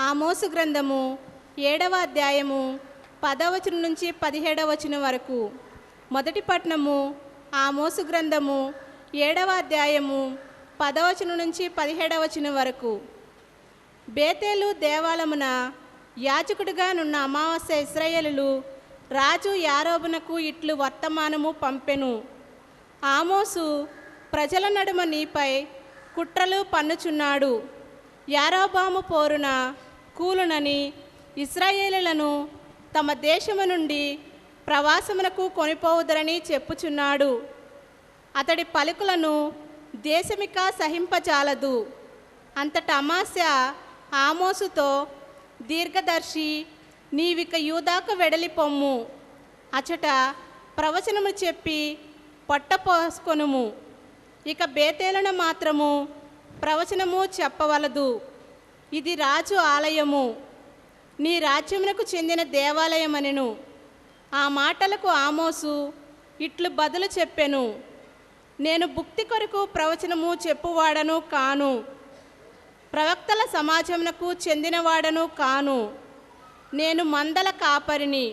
ఆమోసు గ్రంథము 7వ అధ్యాయము 10వ వచనం నుంచి 17వ వచనం వరకు. మొదటి పట్టణము ఆమోసు గ్రంథము 7వ అధ్యాయము 10వ వచనం నుంచి 17వ వచనం వరకు. బేతేలు దేవాలయమున యాజకుడిగా నున్న అమావాస్య ఇశ్రాయేలులు రాజు యారోబునకు ఇట్లు వర్తమానము పంపెను. ఆమోసు ప్రజల నడుమ నీపై కుట్రలు పన్నుచున్నాడు. యారోబాము పోరున కూలునని ఇశ్రాయేలులను తమ దేశము నుండి ప్రవాసమునకు కొనిపోవుదరని చెప్పుచున్నాడు. అతడి పలుకులను దేశమిక సహింపజాలదు. అంతట అమాస్య ఆమోసుతో, దీర్ఘదర్శి, నీవిక యూదాకు వెడలి పొమ్ము, అచట ప్రవచనము చెప్పి పొట్టపోసుకొనుము. ఇక బేతేలున మాత్రము ప్రవచనము చెప్పవలదు. ఇది రాజు ఆలయము, నీ రాజ్యమునకు చెందిన దేవాలయమనెను. ఆ మాటలకు ఆమోసు ఇట్లు బదులు చెప్పెను, నేను భుక్తి కొరకు ప్రవచనము చెప్పువాడను కాను, ప్రవక్తల సమాజమునకు చెందినవాడను కాను. నేను మందల కాపరిని,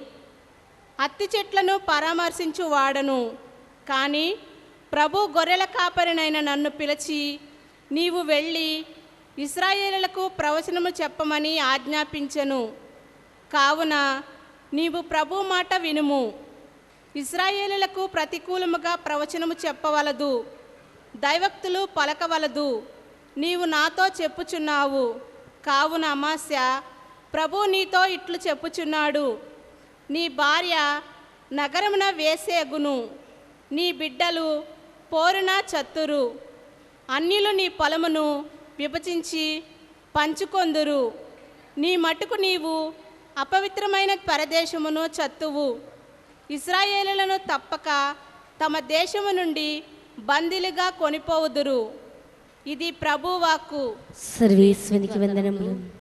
అత్తి చెట్లను పరామర్శించువాడను. కానీ ప్రభు గొర్రెల కాపరినైన నన్ను పిలిచి, నీవు వెళ్ళి ఇశ్రాయేలులకు ప్రవచనము చెప్పమని ఆజ్ఞాపించెను. కావున నీవు ప్రభు మాట వినుము. ఇశ్రాయేలులకు ప్రతికూలముగా ప్రవచనము చెప్పవలదు, దైవక్తులు పలకవలదు. నీవు నాతో చెప్పుచున్నావు. కావున అమాస్య, ప్రభు నీతో ఇట్లు చెప్పుచున్నాడు, నీ భార్య నగరమున వేసేగును, నీ బిడ్డలు పోరున చత్తురు, అన్యులు నీ పొలమును విభజించి పంచుకొందురు. నీ మట్టుకు నీవు అపవిత్రమైన పరదేశమును చత్తువు. ఇశ్రాయేలులను తప్పక తమ దేశము నుండి బందీలుగా కొనిపోవుదురు. ఇది ప్రభువాక్కు. సర్వేశ్వనికి వందనములు.